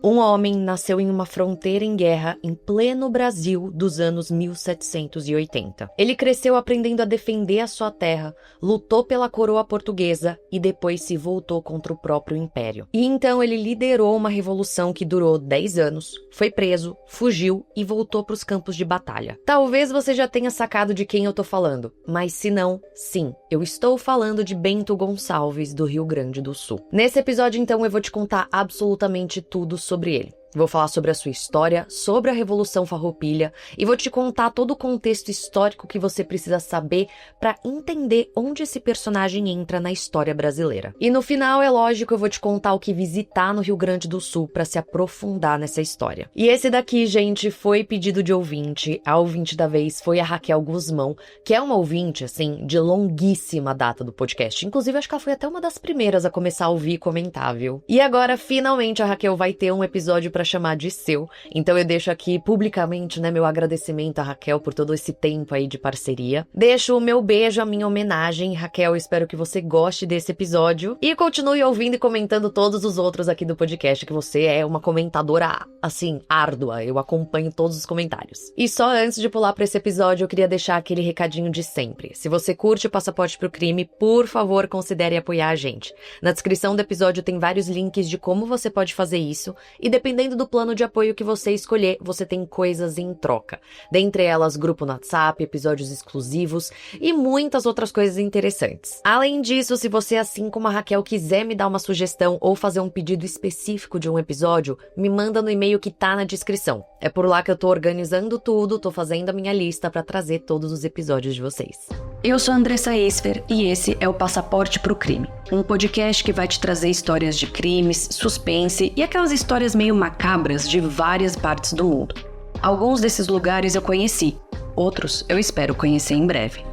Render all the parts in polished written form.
Um homem nasceu em uma fronteira em guerra em pleno Brasil dos anos 1780. Ele cresceu aprendendo a defender a sua terra, lutou pela coroa portuguesa e depois se voltou contra o próprio império. E então ele liderou uma revolução que durou 10 anos, foi preso, fugiu e voltou para os campos de batalha. Talvez você já tenha sacado de quem eu tô falando, mas se não, sim, eu estou falando de Bento Gonçalves, do Rio Grande do Sul. Nesse episódio, então, eu vou te contar absolutamente tudo sobre ele. Vou falar sobre a sua história, sobre a Revolução Farroupilha e vou te contar todo o contexto histórico que você precisa saber para entender onde esse personagem entra na história brasileira. E no final, é lógico, eu vou te contar o que visitar no Rio Grande do Sul para se aprofundar nessa história. E esse daqui, gente, foi pedido de ouvinte. A ouvinte da vez foi a Raquel Guzmão, que é uma ouvinte, assim, de longuíssima data do podcast. Inclusive, acho que ela foi até uma das primeiras a começar a ouvir e comentar, viu? E agora, finalmente, a Raquel vai ter um episódio para chamar de seu. Então eu deixo aqui publicamente, né, meu agradecimento a Raquel por todo esse tempo aí de parceria. Deixo o meu beijo, a minha homenagem. Raquel, eu espero que você goste desse episódio e continue ouvindo e comentando todos os outros aqui do podcast, que você é uma comentadora, assim, árdua. Eu acompanho todos os comentários. E só antes de pular para esse episódio, eu queria deixar aquele recadinho de sempre. Se você curte o Passaporte pro Crime, por favor, considere apoiar a gente. Na descrição do episódio tem vários links de como você pode fazer isso e dependendo do plano de apoio que você escolher, você tem coisas em troca. Dentre elas, grupo no WhatsApp, episódios exclusivos e muitas outras coisas interessantes. Além disso, se você, assim como a Raquel, quiser me dar uma sugestão ou fazer um pedido específico de um episódio, me manda no e-mail que tá na descrição. É por lá que eu tô organizando tudo, tô fazendo a minha lista pra trazer todos os episódios de vocês. Eu sou a Andressa Esfer e esse é o Passaporte pro Crime, um podcast que vai te trazer histórias de crimes, suspense e aquelas histórias meio macabras de várias partes do mundo. Alguns desses lugares eu conheci, outros eu espero conhecer em breve.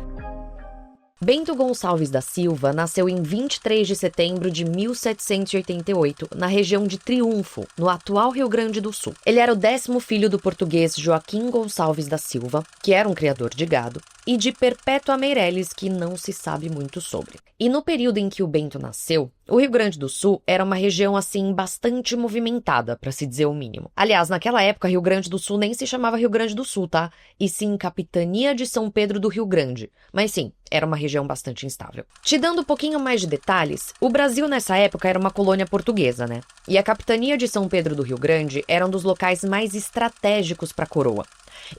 Bento Gonçalves da Silva nasceu em 23 de setembro de 1788, na região de Triunfo, no atual Rio Grande do Sul. Ele era o 10º filho do português Joaquim Gonçalves da Silva, que era um criador de gado, e de Perpétua Meireles, que não se sabe muito sobre. E no período em que o Bento nasceu, o Rio Grande do Sul era uma região, assim, bastante movimentada, para se dizer o mínimo. Aliás, naquela época, Rio Grande do Sul nem se chamava Rio Grande do Sul, tá? E sim, Capitania de São Pedro do Rio Grande. Mas sim, era uma região bastante instável. Te dando um pouquinho mais de detalhes, o Brasil nessa época era uma colônia portuguesa, né? E a Capitania de São Pedro do Rio Grande era um dos locais mais estratégicos para a coroa.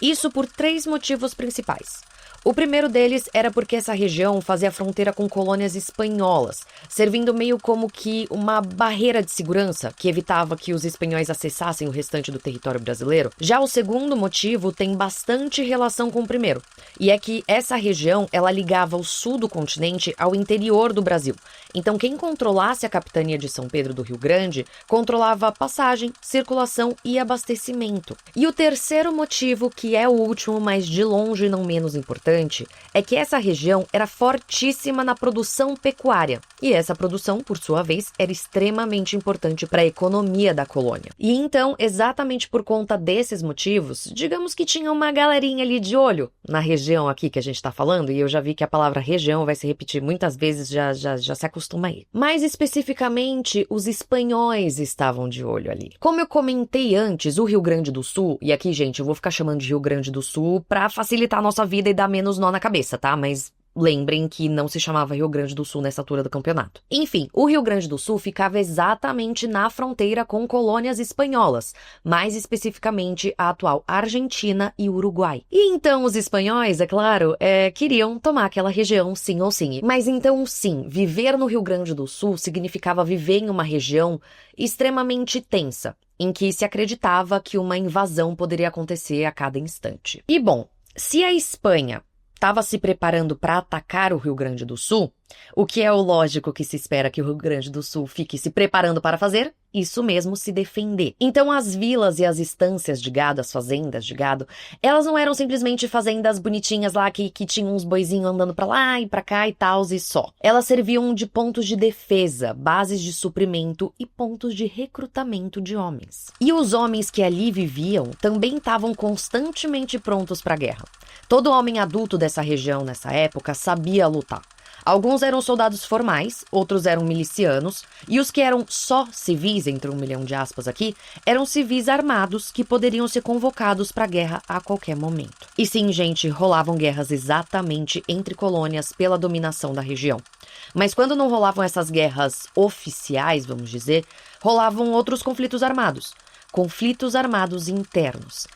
Isso por 3 motivos principais. O primeiro deles era porque essa região fazia fronteira com colônias espanholas, servindo meio como que uma barreira de segurança que evitava que os espanhóis acessassem o restante do território brasileiro. Já o segundo motivo tem bastante relação com o primeiro, e é que essa região ela ligava o sul do continente ao interior do Brasil. Então quem controlasse a Capitania de São Pedro do Rio Grande controlava passagem, circulação e abastecimento. E o terceiro motivo, que é o último, mas de longe não menos importante, é que essa região era fortíssima na produção pecuária. E essa produção, por sua vez, era extremamente importante para a economia da colônia. E então, exatamente por conta desses motivos, digamos que tinha uma galerinha ali de olho na região aqui que a gente está falando, e eu já vi que a palavra região vai se repetir muitas vezes, já se acostuma aí. Mais especificamente, os espanhóis estavam de olho ali. Como eu comentei antes, o Rio Grande do Sul, e aqui, gente, eu vou ficar chamando de Rio Grande do Sul para facilitar a nossa vida e dar menos nó na cabeça, tá? Mas lembrem que não se chamava Rio Grande do Sul nessa altura do campeonato. Enfim, o Rio Grande do Sul ficava exatamente na fronteira com colônias espanholas, mais especificamente a atual Argentina e Uruguai. E então os espanhóis, é claro, queriam tomar aquela região sim ou sim. Mas então sim, viver no Rio Grande do Sul significava viver em uma região extremamente tensa, em que se acreditava que uma invasão poderia acontecer a cada instante. E bom, se a Espanha estava se preparando para atacar o Rio Grande do Sul, o que é o lógico que se espera que o Rio Grande do Sul fique se preparando para fazer? Isso mesmo, se defender. Então as vilas e as estâncias de gado, as fazendas de gado, elas não eram simplesmente fazendas bonitinhas lá que tinham uns boizinhos andando para lá e para cá e tal e só. Elas serviam de pontos de defesa, bases de suprimento e pontos de recrutamento de homens. E os homens que ali viviam também estavam constantemente prontos para a guerra. Todo homem adulto dessa região nessa época sabia lutar. Alguns eram soldados formais, outros eram milicianos, e os que eram só civis, entre 1 milhão de aspas aqui, eram civis armados que poderiam ser convocados para a guerra a qualquer momento. E sim, gente, rolavam guerras exatamente entre colônias pela dominação da região. Mas quando não rolavam essas guerras oficiais, vamos dizer, rolavam outros conflitos armados internos.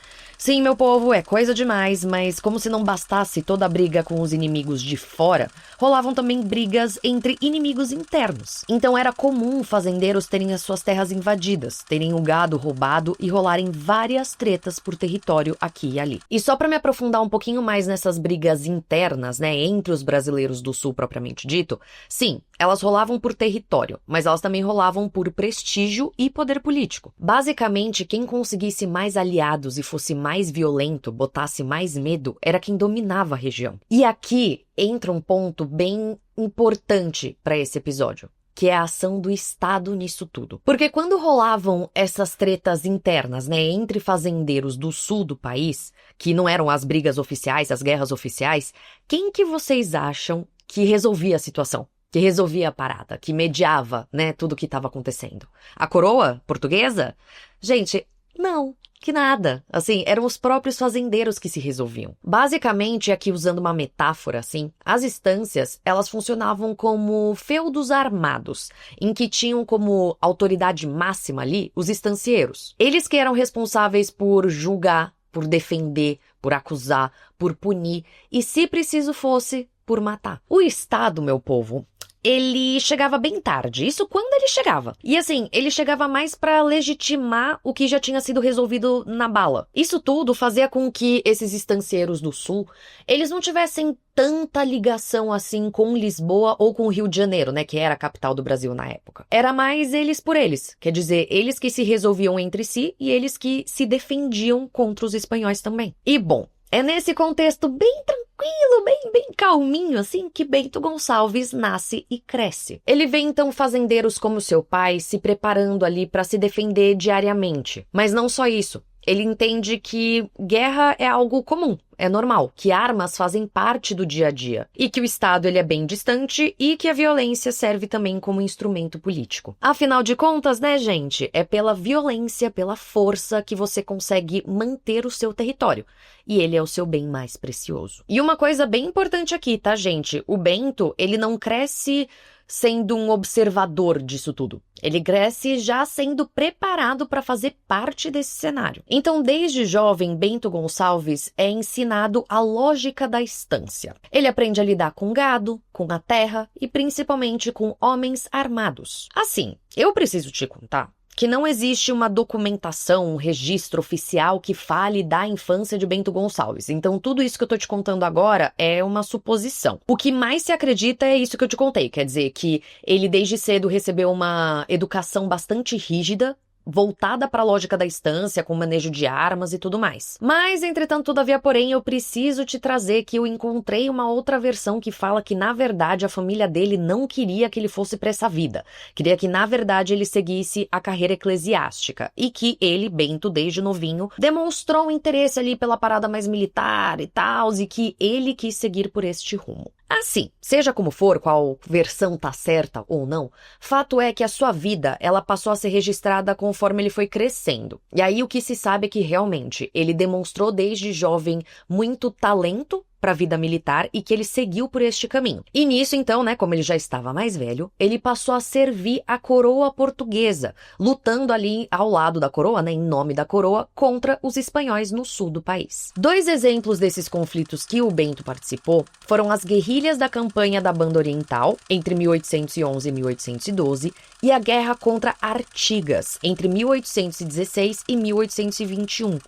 Sim, meu povo, é coisa demais, mas como se não bastasse toda a briga com os inimigos de fora, rolavam também brigas entre inimigos internos. Então era comum fazendeiros terem as suas terras invadidas, terem o gado roubado e rolarem várias tretas por território aqui e ali. E só para me aprofundar um pouquinho mais nessas brigas internas, né, entre os brasileiros do sul propriamente dito, sim, elas rolavam por território, mas elas também rolavam por prestígio e poder político. Basicamente, quem conseguisse mais aliados e fosse mais violento, botasse mais medo, era quem dominava a região. E aqui entra um ponto bem importante para esse episódio, que é a ação do Estado nisso tudo. Porque quando rolavam essas tretas internas, né, entre fazendeiros do sul do país, que não eram as brigas oficiais, as guerras oficiais, quem que vocês acham que resolvia a situação? Que resolvia a parada, que mediava, né, tudo o que estava acontecendo? A coroa portuguesa? Gente, não, que nada. Assim, eram os próprios fazendeiros que se resolviam. Basicamente, aqui usando uma metáfora, assim, as estâncias, elas funcionavam como feudos armados, em que tinham como autoridade máxima ali os estancieiros. Eles que eram responsáveis por julgar, por defender, por acusar, por punir e, se preciso fosse, por matar. O Estado, meu povo, ele chegava bem tarde, isso quando ele chegava. E assim, ele chegava mais para legitimar o que já tinha sido resolvido na bala. Isso tudo fazia com que esses estancieiros do sul, eles não tivessem tanta ligação assim com Lisboa ou com o Rio de Janeiro, né, que era a capital do Brasil na época. Era mais eles por eles, quer dizer, eles que se resolviam entre si e eles que se defendiam contra os espanhóis também. E bom, é nesse contexto bem tranquilo, bem calminho, assim, que Bento Gonçalves nasce e cresce. Ele vê, então, fazendeiros como seu pai se preparando ali para se defender diariamente. Mas não só isso. Ele entende que guerra é algo comum, é normal, que armas fazem parte do dia a dia, e que o Estado ele é bem distante e que a violência serve também como instrumento político. Afinal de contas, né, gente, é pela violência, pela força que você consegue manter o seu território, e ele é o seu bem mais precioso. E uma coisa bem importante aqui, tá, gente? O Bento, ele não cresce sendo um observador disso tudo. Ele cresce já sendo preparado para fazer parte desse cenário. Então, desde jovem, Bento Gonçalves é ensinado a lógica da estância. Ele aprende a lidar com gado, com a terra e principalmente com homens armados. Assim, eu preciso te contar que não existe uma documentação, um registro oficial que fale da infância de Bento Gonçalves. Então, tudo isso que eu tô te contando agora é uma suposição. O que mais se acredita é isso que eu te contei, quer dizer que ele desde cedo recebeu uma educação bastante rígida, voltada para a lógica da estância, com manejo de armas e tudo mais. Mas, entretanto, todavia, porém, eu preciso te trazer que eu encontrei uma outra versão que fala que, na verdade, a família dele não queria que ele fosse para essa vida. Queria que, na verdade, ele seguisse a carreira eclesiástica. E que ele, Bento, desde novinho, demonstrou um interesse ali pela parada mais militar e tal, e que ele quis seguir por este rumo. Assim, seja como for, qual versão tá certa ou não, fato é que a sua vida, ela passou a ser registrada conforme ele foi crescendo. E aí o que se sabe é que realmente ele demonstrou desde jovem muito talento para a vida militar e que ele seguiu por este caminho. E nisso, então, né, como ele já estava mais velho, ele passou a servir a coroa portuguesa, lutando ali ao lado da coroa, né, em nome da coroa, contra os espanhóis no sul do país. Dois exemplos desses conflitos que o Bento participou foram as guerrilhas da campanha da Banda Oriental, entre 1811 e 1812, e a guerra contra Artigas, entre 1816 e 1821.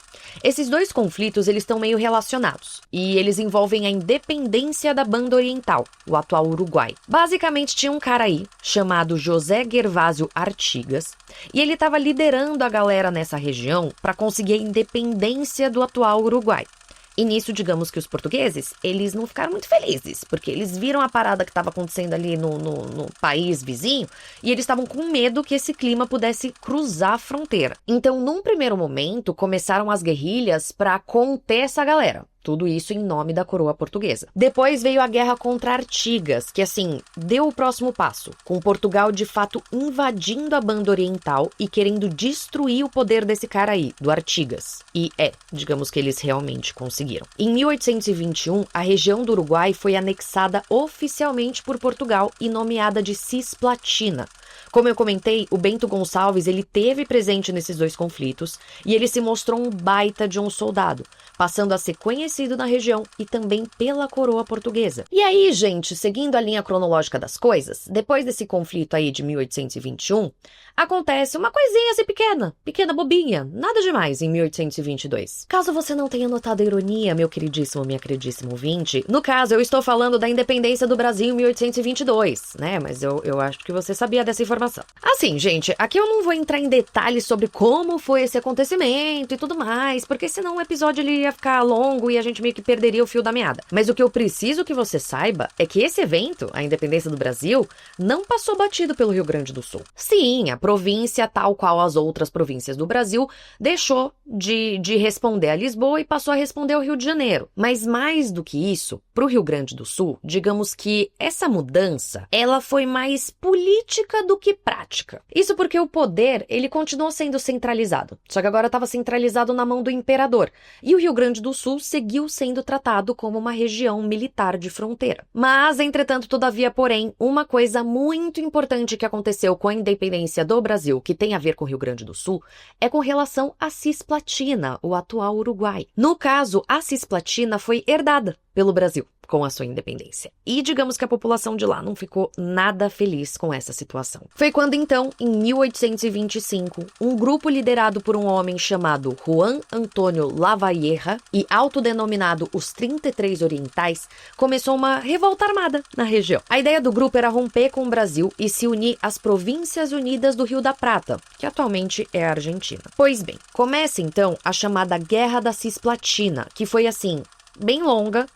Esses dois conflitos, eles estão meio relacionados, e eles envolvem a independência da Banda Oriental, o atual Uruguai. Basicamente, tinha um cara aí, chamado José Gervásio Artigas, e ele estava liderando a galera nessa região para conseguir a independência do atual Uruguai. E nisso, digamos que os portugueses, eles não ficaram muito felizes, porque eles viram a parada que estava acontecendo ali no país vizinho, e eles estavam com medo que esse clima pudesse cruzar a fronteira. Então, num primeiro momento, começaram as guerrilhas para conter essa galera. Tudo isso em nome da coroa portuguesa. Depois veio a guerra contra Artigas, que assim, deu o próximo passo, com Portugal de fato invadindo a banda oriental e querendo destruir o poder desse cara aí, do Artigas. E digamos que eles realmente conseguiram. Em 1821, a região do Uruguai foi anexada oficialmente por Portugal e nomeada de Cisplatina. Como eu comentei, o Bento Gonçalves ele teve presente nesses dois conflitos e ele se mostrou um baita de um soldado, passando a ser conhecido na região e também pela coroa portuguesa. E aí, gente, seguindo a linha cronológica das coisas, depois desse conflito aí de 1821, acontece uma coisinha assim pequena bobinha, nada demais em 1822. Caso você não tenha notado a ironia, meu queridíssimo, minha queridíssima ouvinte, no caso eu estou falando da independência do Brasil em 1822, né? Mas eu acho que você sabia dessa informação. Assim, gente, aqui eu não vou entrar em detalhes sobre como foi esse acontecimento e tudo mais, porque senão o episódio ele ia ficar longo e a gente meio que perderia o fio da meada. Mas o que eu preciso que você saiba é que esse evento, a independência do Brasil, não passou batido pelo Rio Grande do Sul. Sim, a província, tal qual as outras províncias do Brasil, deixou de responder a Lisboa e passou a responder ao Rio de Janeiro. Mas mais do que isso, para o Rio Grande do Sul, digamos que essa mudança, ela foi mais política do que prática. Isso porque o poder, ele continuou sendo centralizado, só que agora estava centralizado na mão do imperador, e o Rio Grande do Sul seguiu sendo tratado como uma região militar de fronteira. Mas, entretanto, todavia, porém, uma coisa muito importante que aconteceu com a independência do Brasil, que tem a ver com o Rio Grande do Sul, é com relação à Cisplatina, o atual Uruguai. No caso, a Cisplatina foi herdada pelo Brasil com a sua independência. E digamos que a população de lá não ficou nada feliz com essa situação. Foi quando então, em 1825, um grupo liderado por um homem chamado Juan Antônio Lavalleja e autodenominado os 33 Orientais, começou uma revolta armada na região. A ideia do grupo era romper com o Brasil e se unir às Províncias Unidas do Rio da Prata, que atualmente é a Argentina. Pois bem, começa então a chamada Guerra da Cisplatina, que foi assim, bem longa,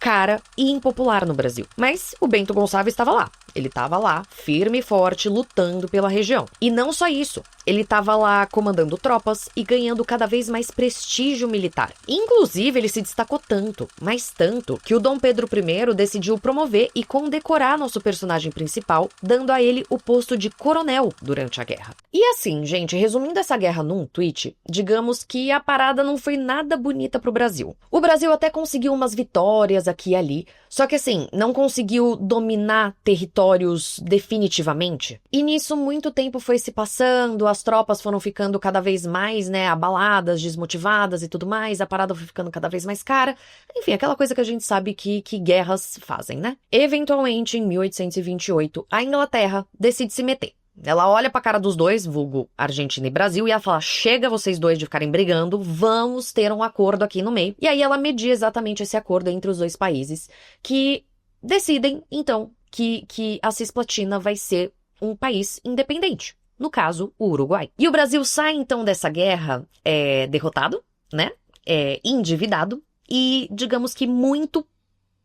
cara e impopular no Brasil. Mas o Bento Gonçalves estava lá. Ele estava lá, firme e forte, lutando pela região. E não só isso, ele estava lá comandando tropas e ganhando cada vez mais prestígio militar. Inclusive, ele se destacou tanto, mas tanto, que o Dom Pedro I decidiu promover e condecorar nosso personagem principal, dando a ele o posto de coronel durante a guerra. E assim, gente, resumindo essa guerra num tweet, digamos que a parada não foi nada bonita pro Brasil. O Brasil até conseguiu umas vitórias aqui e ali, só que assim, não conseguiu dominar territórios definitivamente. E nisso muito tempo foi se passando, as tropas foram ficando cada vez mais, abaladas, desmotivadas e tudo mais, a parada foi ficando cada vez mais cara. Enfim, aquela coisa que a gente sabe que guerras fazem, né? Eventualmente, em 1828, a Inglaterra decide se meter. Ela olha pra cara dos dois, vulgo Argentina e Brasil, e ela fala, chega vocês dois de ficarem brigando, vamos ter um acordo aqui no meio. E aí ela media exatamente esse acordo entre os dois países, que decidem, então, que a Cisplatina vai ser um país independente. No caso, o Uruguai. E o Brasil sai, então, dessa guerra derrotado, endividado, e, digamos que muito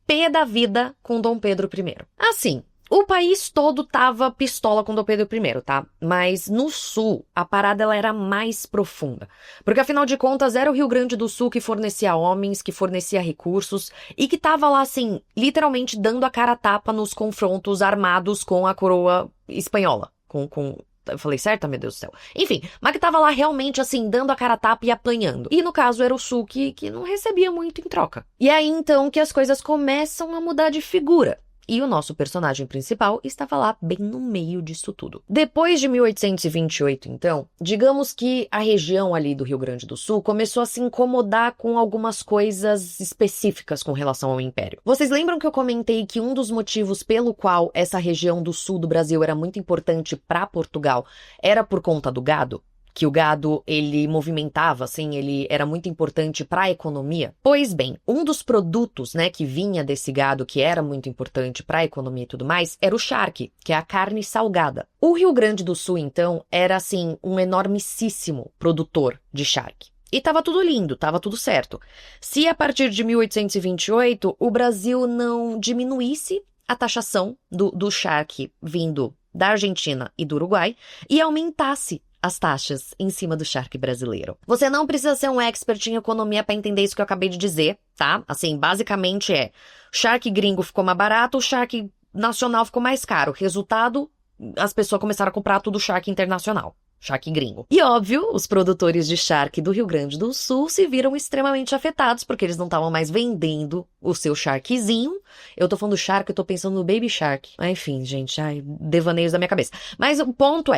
pé da vida com Dom Pedro I. Assim, o país todo tava pistola com Dom Pedro I, tá? Mas no sul, a parada ela era mais profunda. Porque, afinal de contas, era o Rio Grande do Sul que fornecia homens, que fornecia recursos e que tava lá, assim, literalmente dando a cara a tapa nos confrontos armados com a coroa espanhola. Eu falei certo? Meu Deus do céu. Enfim, mas que tava lá realmente, assim, dando a cara a tapa e apanhando. E, no caso, era o Sul que não recebia muito em troca. E aí, então, que as coisas começam a mudar de figura. E o nosso personagem principal estava lá bem no meio disso tudo. Depois de 1828, então, digamos que a região ali do Rio Grande do Sul começou a se incomodar com algumas coisas específicas com relação ao Império. Vocês lembram que eu comentei que um dos motivos pelo qual essa região do sul do Brasil era muito importante para Portugal era por conta do gado? Que o gado, ele movimentava, assim, ele era muito importante para a economia. Pois bem, um dos produtos, que vinha desse gado, que era muito importante para a economia e tudo mais, era o charque, que é a carne salgada. O Rio Grande do Sul, então, era, assim, um enormíssimo produtor de charque. E tava tudo lindo, tava tudo certo. Se a partir de 1828 o Brasil não diminuísse a taxação do charque vindo da Argentina e do Uruguai e aumentasse as taxas em cima do charque brasileiro. Você não precisa ser um expert em economia para entender isso que eu acabei de dizer, tá? Assim, basicamente charque gringo ficou mais barato, o charque nacional ficou mais caro. Resultado, as pessoas começaram a comprar tudo charque internacional. Charque gringo. E óbvio, os produtores de charque do Rio Grande do Sul se viram extremamente afetados, porque eles não estavam mais vendendo o seu charquezinho. Eu tô falando charque, eu tô pensando no baby shark. Enfim, gente, devaneios da minha cabeça. Mas o ponto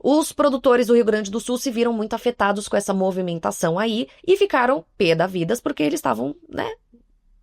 os produtores do Rio Grande do Sul se viram muito afetados com essa movimentação aí e ficaram pé da vidas, porque eles estavam,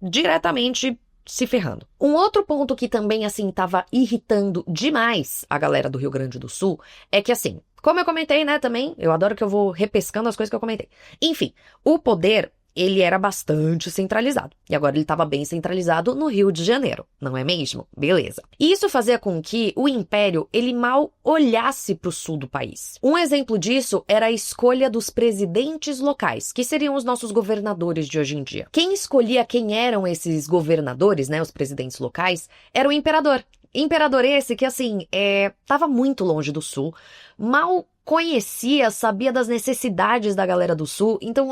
diretamente se ferrando. Um outro ponto que também, tava irritando demais a galera do Rio Grande do Sul é que, como eu comentei, também, eu adoro que eu vou repescando as coisas que eu comentei. Enfim, o poder, ele era bastante centralizado. E agora ele estava bem centralizado no Rio de Janeiro, não é mesmo? Beleza. E isso fazia com que o Império, ele mal olhasse para o sul do país. Um exemplo disso era a escolha dos presidentes locais, que seriam os nossos governadores de hoje em dia. Quem escolhia quem eram esses governadores, os presidentes locais, era o imperador. Imperador esse que, tava muito longe do sul, mal conhecia, sabia das necessidades da galera do sul, então,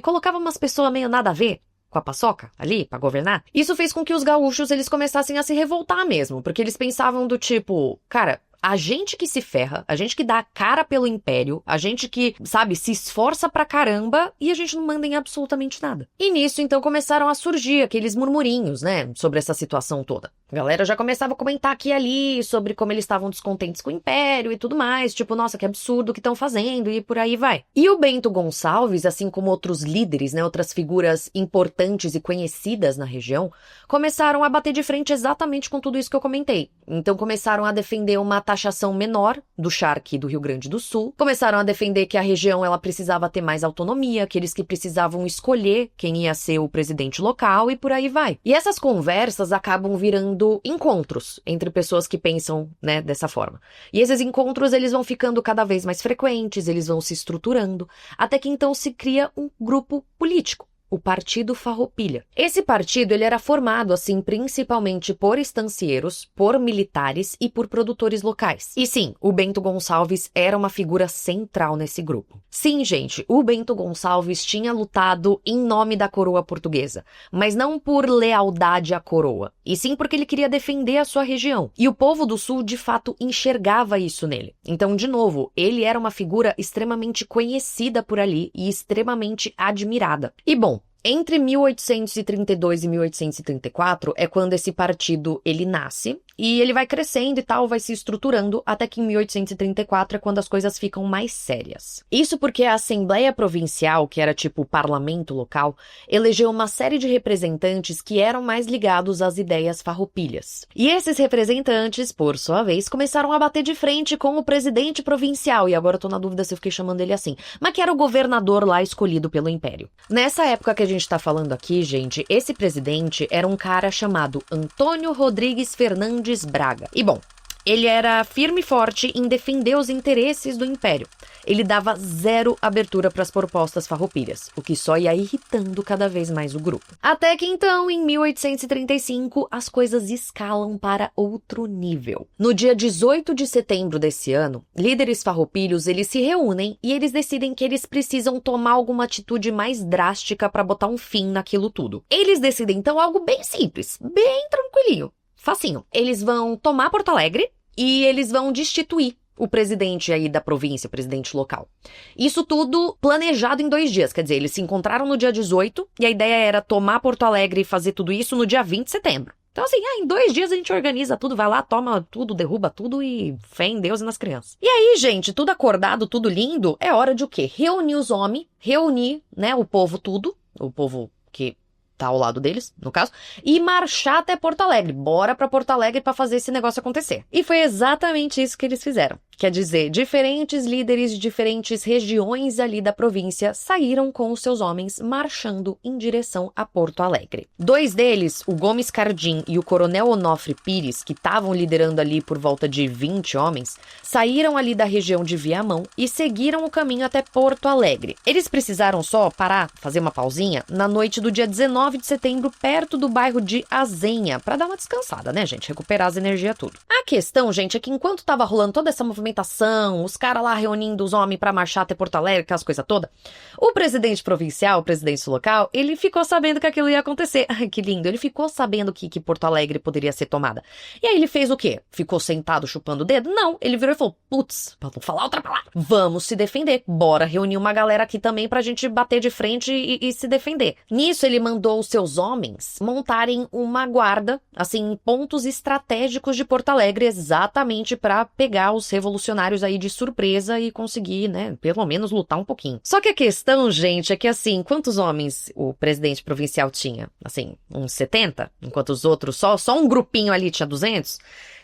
colocava umas pessoas meio nada a ver com a paçoca ali pra governar. Isso fez com que os gaúchos, eles começassem a se revoltar mesmo, porque eles pensavam do tipo, cara, a gente que se ferra, a gente que dá a cara pelo império, a gente que, se esforça pra caramba e a gente não manda em absolutamente nada. E nisso, então, começaram a surgir aqueles murmurinhos, sobre essa situação toda. A galera já começava a comentar aqui e ali sobre como eles estavam descontentes com o império e tudo mais, tipo, nossa, que absurdo o que estão fazendo e por aí vai. E o Bento Gonçalves, assim como outros líderes, outras figuras importantes e conhecidas na região, começaram a bater de frente exatamente com tudo isso que eu comentei. Então começaram a defender uma taxação menor do charque do Rio Grande do Sul, começaram a defender que a região ela precisava ter mais autonomia, que eles que precisavam escolher quem ia ser o presidente local e por aí vai. E essas conversas acabam virando encontros entre pessoas que pensam, dessa forma. E esses encontros, eles vão ficando cada vez mais frequentes, eles vão se estruturando, até que então se cria um grupo político. O Partido Farroupilha. Esse partido ele era formado, principalmente por estancieiros, por militares e por produtores locais. E sim, o Bento Gonçalves era uma figura central nesse grupo. Sim, gente, o Bento Gonçalves tinha lutado em nome da coroa portuguesa, mas não por lealdade à coroa, e sim porque ele queria defender a sua região. E o povo do sul, de fato, enxergava isso nele. Então, de novo, ele era uma figura extremamente conhecida por ali e extremamente admirada. E bom, entre 1832 e 1834 é quando esse partido ele nasce e ele vai crescendo e tal, vai se estruturando até que em 1834 é quando as coisas ficam mais sérias. Isso porque a Assembleia Provincial, que era tipo o parlamento local, elegeu uma série de representantes que eram mais ligados às ideias farroupilhas. E esses representantes, por sua vez, começaram a bater de frente com o presidente provincial, e agora eu tô na dúvida se eu fiquei chamando ele assim, mas que era o governador lá escolhido pelo Império. Nessa época que a gente tá falando aqui, gente, esse presidente era um cara chamado Antônio Rodrigues Fernandes Braga. E bom, ele era firme e forte em defender os interesses do Império. Ele dava zero abertura para as propostas farroupilhas, o que só ia irritando cada vez mais o grupo. Até que então, em 1835, as coisas escalam para outro nível. No dia 18 de setembro desse ano, líderes farroupilhos eles se reúnem e eles decidem que eles precisam tomar alguma atitude mais drástica para botar um fim naquilo tudo. Eles decidem então algo bem simples, bem tranquilinho, facinho. Eles vão tomar Porto Alegre e eles vão destituir o presidente aí da província, o presidente local. Isso tudo planejado em 2 dias, quer dizer, eles se encontraram no dia 18 e a ideia era tomar Porto Alegre e fazer tudo isso no dia 20 de setembro. Então em 2 dias a gente organiza tudo, vai lá, toma tudo, derruba tudo e fé em Deus e nas crianças. E aí, gente, tudo acordado, tudo lindo, é hora de o quê? Reunir os homens, reunir, o povo tudo, o povo que tá ao lado deles, no caso, e marchar até Porto Alegre. Bora pra Porto Alegre pra fazer esse negócio acontecer. E foi exatamente isso que eles fizeram. Quer dizer, diferentes líderes de diferentes regiões ali da província saíram com os seus homens marchando em direção a Porto Alegre. 2 deles, o Gomes Cardim e o Coronel Onofre Pires, que estavam liderando ali por volta de 20 homens, saíram ali da região de Viamão e seguiram o caminho até Porto Alegre. Eles precisaram só parar, fazer uma pausinha, na noite do dia 19 de setembro, perto do bairro de Azenha, pra dar uma descansada, né, gente? Recuperar as energias tudo. A questão, gente, é que enquanto tava rolando toda essa movimentação movimentação, os caras lá reunindo os homens pra marchar até Porto Alegre, aquelas coisas todas. O presidente provincial, o presidente local, ele ficou sabendo que aquilo ia acontecer. Ai, que lindo. Ele ficou sabendo que Porto Alegre poderia ser tomada. E aí ele fez o quê? Ficou sentado chupando o dedo? Não. Ele virou e falou, putz, pra não falar outra palavra, vamos se defender. Bora reunir uma galera aqui também pra gente bater de frente e se defender. Nisso, ele mandou os seus homens montarem uma guarda, assim, em pontos estratégicos de Porto Alegre, exatamente pra pegar os revolucionários aí de surpresa e conseguir, né, pelo menos lutar um pouquinho. Só que a questão, gente, é que assim, quantos homens o presidente provincial tinha? Assim, uns 70? Enquanto os outros, só um grupinho ali tinha 200?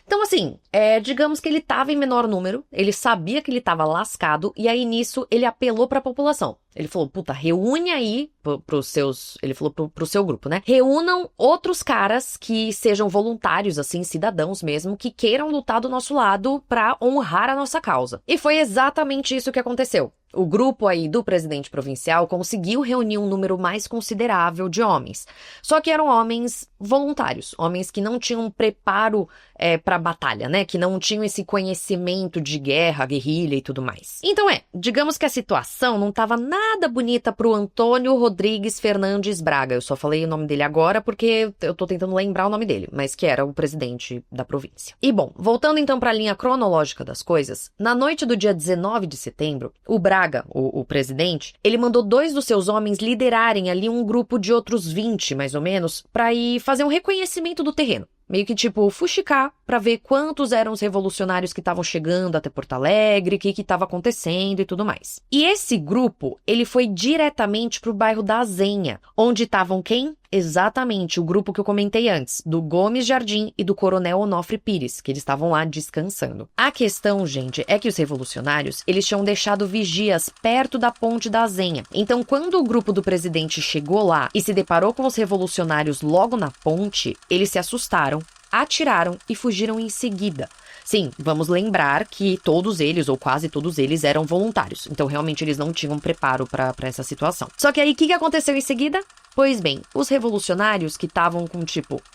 Então, assim, digamos que ele tava em menor número, ele sabia que ele tava lascado, e aí nisso ele apelou pra população. Ele falou, puta, reúne aí pros seus... Ele falou pro seu grupo, né? Reúnam outros caras que sejam voluntários, assim, cidadãos mesmo, que queiram lutar do nosso lado pra honrar a nossa causa. E foi exatamente isso que aconteceu. O grupo aí do presidente provincial conseguiu reunir um número mais considerável de homens. Só que eram homens voluntários, homens que não tinham preparo pra batalha, né? Que não tinham esse conhecimento de guerra, guerrilha e tudo mais. Então digamos que a situação não tava nada bonita pro Antônio Rodrigues Fernandes Braga. Eu só falei o nome dele agora porque eu tô tentando lembrar o nome dele, mas que era o presidente da província. E bom, voltando então pra linha cronológica das coisas, na noite do dia 19 de setembro, o Braga, o presidente, ele mandou 2 dos seus homens liderarem ali um grupo de outros 20, mais ou menos, pra ir fazer um reconhecimento do terreno. Meio que tipo, fuxicar pra ver quantos eram os revolucionários que estavam chegando até Porto Alegre, o que estava acontecendo e tudo mais. E esse grupo, ele foi diretamente pro bairro da Azenha, onde estavam quem? Exatamente, o grupo que eu comentei antes, do Gomes Jardim e do Coronel Onofre Pires, que eles estavam lá descansando. A questão, gente, é que os revolucionários, eles tinham deixado vigias perto da ponte da Azenha. Então, quando o grupo do presidente chegou lá e se deparou com os revolucionários logo na ponte, eles se assustaram, atiraram e fugiram em seguida. Sim, vamos lembrar que todos eles, ou quase todos eles, eram voluntários. Então, realmente, eles não tinham preparo para essa situação. Só que aí, o que aconteceu em seguida? Pois bem, os revolucionários, que estavam com,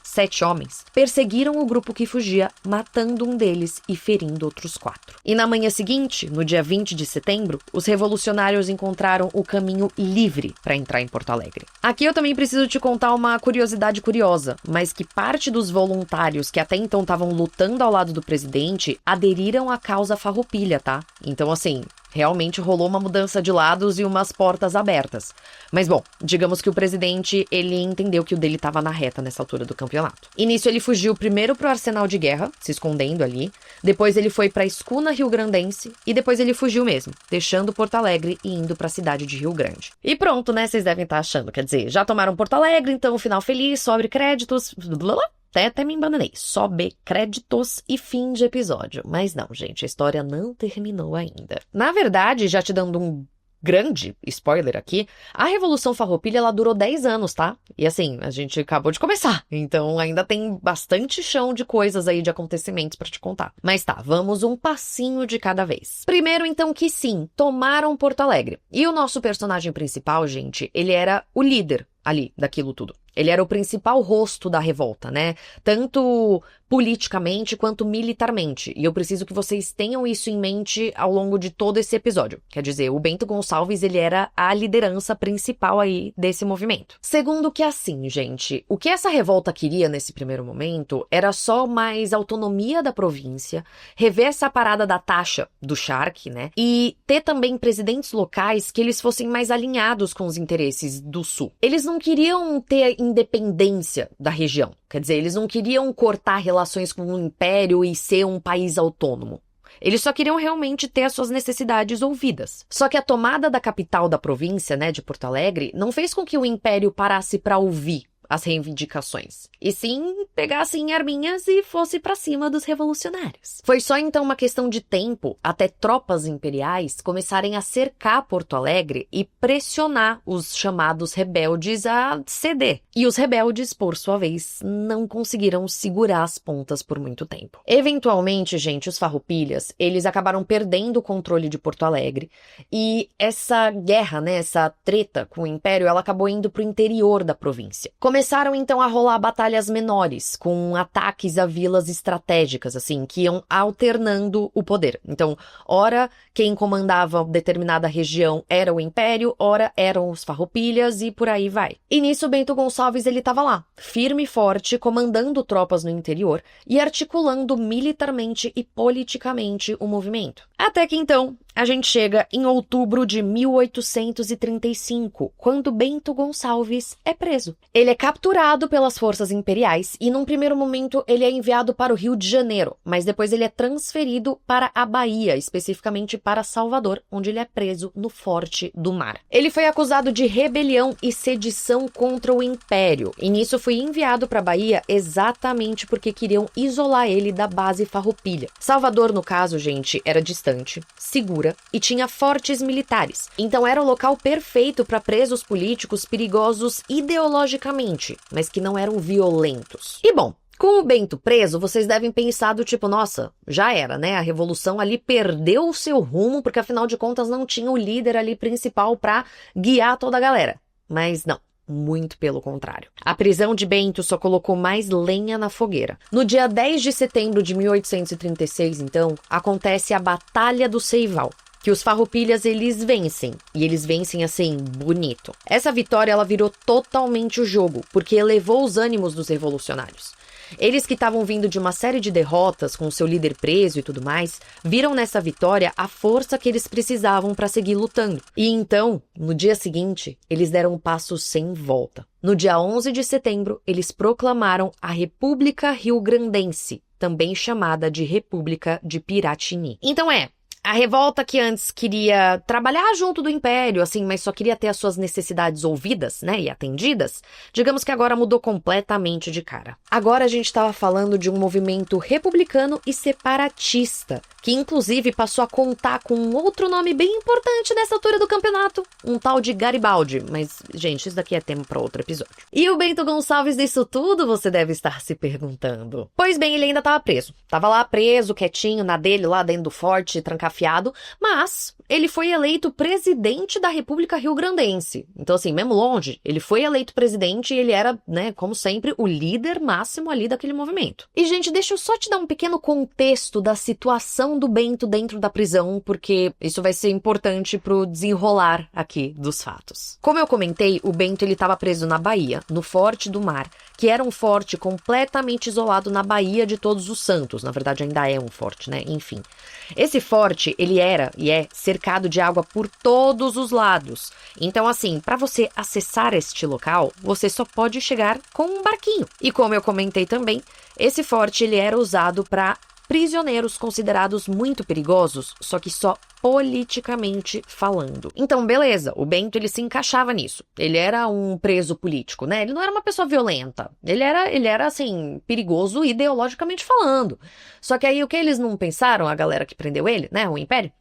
7 homens, perseguiram o grupo que fugia, matando um deles e ferindo outros 4. E na manhã seguinte, no dia 20 de setembro, os revolucionários encontraram o caminho livre para entrar em Porto Alegre. Aqui eu também preciso te contar uma curiosidade curiosa, mas que parte dos voluntários que até então estavam lutando ao lado do presidente aderiram à causa Farroupilha, tá? Então, assim, realmente rolou uma mudança de lados e umas portas abertas. Mas bom, digamos que o presidente, ele entendeu que o dele estava na reta nessa altura do campeonato. E nisso ele fugiu primeiro pro arsenal de guerra, se escondendo ali. Depois ele foi pra escuna rio-grandense e depois ele fugiu mesmo, deixando Porto Alegre e indo pra cidade de Rio Grande. E pronto, né? Vocês devem estar achando, quer dizer, já tomaram Porto Alegre, então final feliz, sobre créditos, blá blá. Até me embananei. Sobe créditos e fim de episódio. Mas não, gente, a história não terminou ainda. Na verdade, já te dando um grande spoiler aqui, a Revolução Farroupilha, ela durou 10 anos, tá? E assim, a gente acabou de começar. Então ainda tem bastante chão de coisas aí, de acontecimentos pra te contar. Mas tá, vamos um passinho de cada vez. Primeiro, então, que sim, tomaram Porto Alegre. E o nosso personagem principal, gente, ele era o líder ali daquilo tudo. Ele era o principal rosto da revolta, né? Tanto politicamente quanto militarmente. E eu preciso que vocês tenham isso em mente ao longo de todo esse episódio. Quer dizer, o Bento Gonçalves, ele era a liderança principal aí desse movimento. Segundo que assim, gente, o que essa revolta queria nesse primeiro momento era só mais autonomia da província, rever essa parada da taxa do charque, né? E ter também presidentes locais que eles fossem mais alinhados com os interesses do Sul. Eles não queriam ter independência da região. Quer dizer, eles não queriam cortar relações com o império e ser um país autônomo. Eles só queriam realmente ter as suas necessidades ouvidas. Só que a tomada da capital da província, né, de Porto Alegre, não fez com que o império parasse para ouvir as reivindicações, e sim pegasse em arminhas e fosse pra cima dos revolucionários. Foi só então uma questão de tempo até tropas imperiais começarem a cercar Porto Alegre e pressionar os chamados rebeldes a ceder. E os rebeldes, por sua vez, não conseguiram segurar as pontas por muito tempo. Eventualmente, gente, os farroupilhas, eles acabaram perdendo o controle de Porto Alegre, e essa guerra, né, essa treta com o império, ela acabou indo pro interior da província. Começaram então a rolar batalhas menores, com ataques a vilas estratégicas, assim, que iam alternando o poder. Então, ora quem comandava determinada região era o Império, ora eram os Farroupilhas e por aí vai. E nisso Bento Gonçalves ele estava lá, firme e forte, comandando tropas no interior e articulando militarmente e politicamente o movimento. Até que então, a gente chega em outubro de 1835, quando Bento Gonçalves é preso. Ele é capturado pelas forças imperiais e, num primeiro momento, ele é enviado para o Rio de Janeiro, mas depois ele é transferido para a Bahia, especificamente para Salvador, onde ele é preso no Forte do Mar. Ele foi acusado de rebelião e sedição contra o Império, e nisso foi enviado para a Bahia exatamente porque queriam isolar ele da base Farroupilha. Salvador, no caso, gente, era distante, segura e tinha fortes militares. Então era o local perfeito para presos políticos perigosos ideologicamente, mas que não eram violentos. E bom, com o Bento preso, vocês devem pensar do tipo, nossa, já era, né? A revolução ali perdeu o seu rumo, porque afinal de contas não tinha o líder ali principal para guiar toda a galera. Mas não. Muito pelo contrário. A prisão de Bento só colocou mais lenha na fogueira. No dia 10 de setembro de 1836, então, acontece a Batalha do Seival, que os Farroupilhas eles vencem, e eles vencem assim, bonito. Essa vitória ela virou totalmente o jogo, porque elevou os ânimos dos revolucionários. Eles que estavam vindo de uma série de derrotas com seu líder preso e tudo mais, viram nessa vitória a força que eles precisavam para seguir lutando. E então, no dia seguinte, eles deram um passo sem volta. No dia 11 de setembro, eles proclamaram a República Rio-Grandense, também chamada de República de Piratini. Então a revolta que antes queria trabalhar junto do Império, assim, mas só queria ter as suas necessidades ouvidas, né, e atendidas, digamos que agora mudou completamente de cara. Agora a gente estava falando de um movimento republicano e separatista, que inclusive passou a contar com um outro nome bem importante nessa altura do campeonato, um tal de Garibaldi, mas, gente, isso daqui é tema para outro episódio. E o Bento Gonçalves disso tudo, você deve estar se perguntando. Pois bem, ele ainda estava preso. Tava lá preso, quietinho, na dele, lá dentro do forte, trancafiado, mas ele foi eleito presidente da República Rio-Grandense. Então, assim, mesmo longe, ele foi eleito presidente e ele era, né, como sempre, o líder máximo ali daquele movimento. E, gente, deixa eu só te dar um pequeno contexto da situação do Bento dentro da prisão, porque isso vai ser importante pro desenrolar aqui dos fatos. Como eu comentei, o Bento ele estava preso na Bahia, no Forte do Mar, que era um forte completamente isolado na Baía de Todos os Santos. Na verdade, ainda é um forte, né? Enfim. Esse forte, ele era e é cercado de água por todos os lados. Então, assim, para você acessar este local, você só pode chegar com um barquinho. E como eu comentei também, esse forte ele era usado para prisioneiros considerados muito perigosos, só que só politicamente falando. Então, beleza, o Bento ele se encaixava nisso. Ele era um preso político, né? Ele não era uma pessoa violenta. Ele era assim, perigoso ideologicamente falando. Só que aí o que eles não pensaram, a galera que prendeu ele, né, o Império,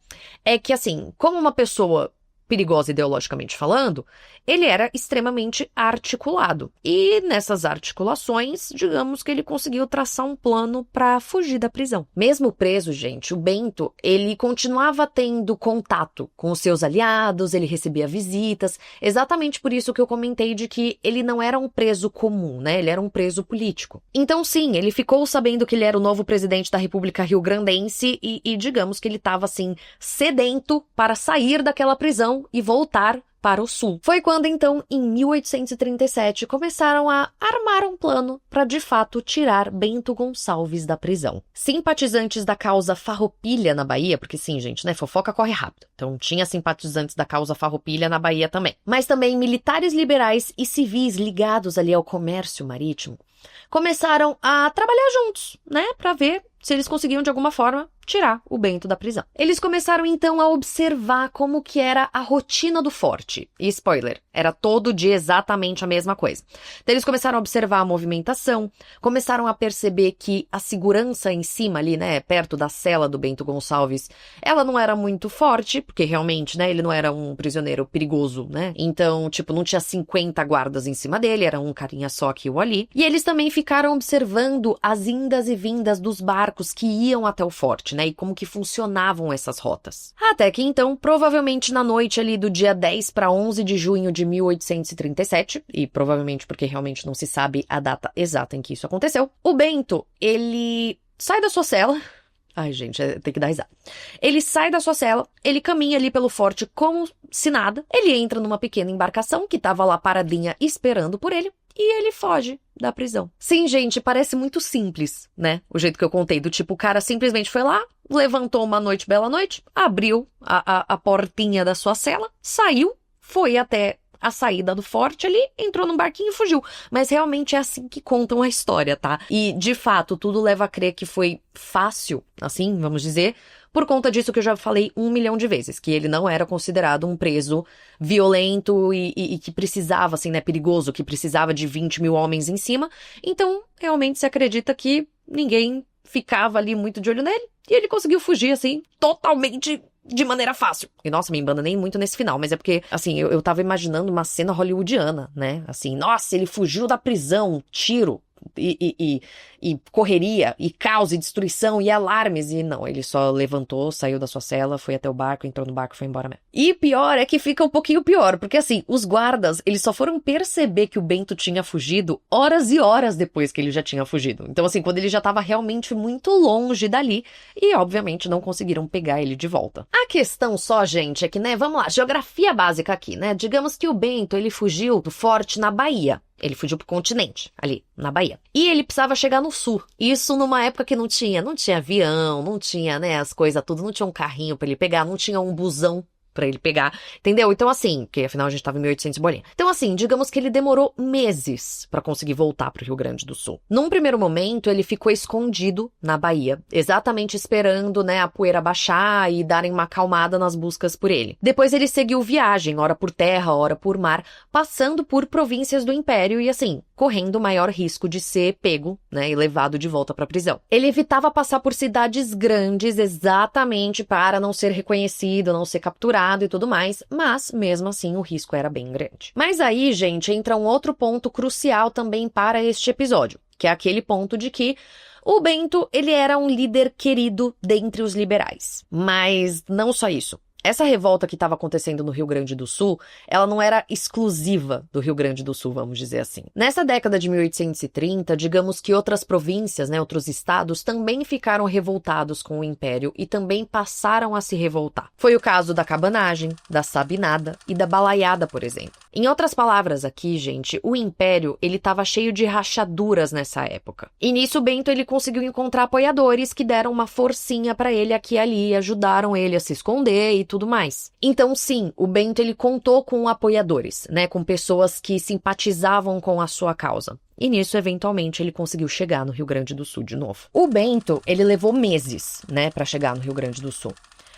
é que assim, como uma pessoa perigosa ideologicamente falando, ele era extremamente articulado. E nessas articulações, digamos que ele conseguiu traçar um plano para fugir da prisão. Mesmo preso, gente, o Bento, ele continuava tendo contato com os seus aliados, ele recebia visitas, exatamente por isso que eu comentei de que ele não era um preso comum, né? Ele era um preso político. Então, sim, ele ficou sabendo que ele era o novo presidente da República Rio-Grandense e digamos que ele estava, assim, sedento para sair daquela prisão e voltar para o sul. Foi quando, então, em 1837, começaram a armar um plano para, de fato, tirar Bento Gonçalves da prisão. Simpatizantes da causa Farroupilha na Bahia, porque sim, gente, né, fofoca corre rápido. Então, tinha simpatizantes da causa Farroupilha na Bahia também. Mas também militares liberais e civis ligados ali ao comércio marítimo começaram a trabalhar juntos, né, para ver se eles conseguiam, de alguma forma, tirar o Bento da prisão. Eles começaram, então, a observar como que era a rotina do forte. E, spoiler, era todo dia exatamente a mesma coisa. Então, eles começaram a observar a movimentação, começaram a perceber que a segurança em cima ali, né, perto da cela do Bento Gonçalves, ela não era muito forte, porque realmente, né, ele não era um prisioneiro perigoso, né? Então, tipo, não tinha 50 guardas em cima dele, era um carinha só aqui ou ali. E eles também ficaram observando as indas e vindas dos barcos barcos que iam até o forte, né? E como que funcionavam essas rotas. Até que então, provavelmente na noite ali do dia 10 para 11 de junho de 1837, e provavelmente porque realmente não se sabe a data exata em que isso aconteceu, o Bento, ele sai da sua cela. Ai, gente, tem que dar risada. Ele sai da sua cela, ele caminha ali pelo forte como se nada, ele entra numa pequena embarcação que tava lá paradinha esperando por ele, e ele foge da prisão. Sim, gente, parece muito simples, né? O jeito que eu contei, do tipo, o cara simplesmente foi lá, levantou uma noite, bela noite, abriu a portinha da sua cela, saiu, foi até a saída do forte ali, entrou num barquinho e fugiu. Mas realmente é assim que contam a história, tá? E, de fato, tudo leva a crer que foi fácil, assim, vamos dizer, por conta disso que eu já falei 1 milhão de vezes, que ele não era considerado um preso violento e que precisava, assim, né, perigoso, que precisava de 20 mil homens em cima. Então, realmente se acredita que ninguém ficava ali muito de olho nele, e ele conseguiu fugir, assim, totalmente de maneira fácil. E, nossa, me embananei muito nesse final, mas é porque, assim, eu tava imaginando uma cena hollywoodiana, né? Assim, nossa, ele fugiu da prisão, tiro, e correria, e caos, e destruição, e alarmes, e não, ele só levantou, saiu da sua cela, foi até o barco, entrou no barco e foi embora mesmo. E pior é que fica um pouquinho pior, porque assim, os guardas, eles só foram perceber que o Bento tinha fugido horas e horas depois que ele já tinha fugido. Então assim, quando ele já estava realmente muito longe dali, e obviamente não conseguiram pegar ele de volta. A questão só, gente, é que, né, vamos lá, geografia básica aqui, né, digamos que o Bento, ele fugiu do forte na Bahia. Ele fugiu pro continente, ali, na Bahia. E ele precisava chegar no sul. Isso numa época que não tinha avião, não tinha, né, as coisas tudo, não tinha um carrinho pra ele pegar, não tinha um busão pra ele pegar, entendeu? Então assim, porque afinal a gente tava em 1800 bolinha. Então assim, digamos que ele demorou meses pra conseguir voltar pro Rio Grande do Sul. Num primeiro momento, ele ficou escondido na Bahia, exatamente esperando, né, a poeira baixar e darem uma acalmada nas buscas por ele. Depois ele seguiu viagem, ora por terra, ora por mar, passando por províncias do Império e assim, correndo o maior risco de ser pego, né, e levado de volta pra prisão. Ele evitava passar por cidades grandes exatamente para não ser reconhecido, não ser capturado e tudo mais, mas mesmo assim o risco era bem grande. Mas aí, gente, entra um outro ponto crucial também para este episódio, que é aquele ponto de que o Bento, ele era um líder querido dentre os liberais. Mas não só isso. Essa revolta que estava acontecendo no Rio Grande do Sul, ela não era exclusiva do Rio Grande do Sul, vamos dizer assim. Nessa década de 1830, digamos que outras províncias, né, outros estados, também ficaram revoltados com o Império e também passaram a se revoltar. Foi o caso da cabanagem, da sabinada e da balaiada, por exemplo. Em outras palavras aqui, gente, o Império, ele estava cheio de rachaduras nessa época. E nisso, Bento, ele conseguiu encontrar apoiadores que deram uma forcinha para ele aqui e ali, ajudaram ele a se esconder e tudo mais. Então, sim, o Bento, ele contou com apoiadores, né, com pessoas que simpatizavam com a sua causa. E nisso, eventualmente, ele conseguiu chegar no Rio Grande do Sul de novo. O Bento, ele levou meses, né, para chegar no Rio Grande do Sul.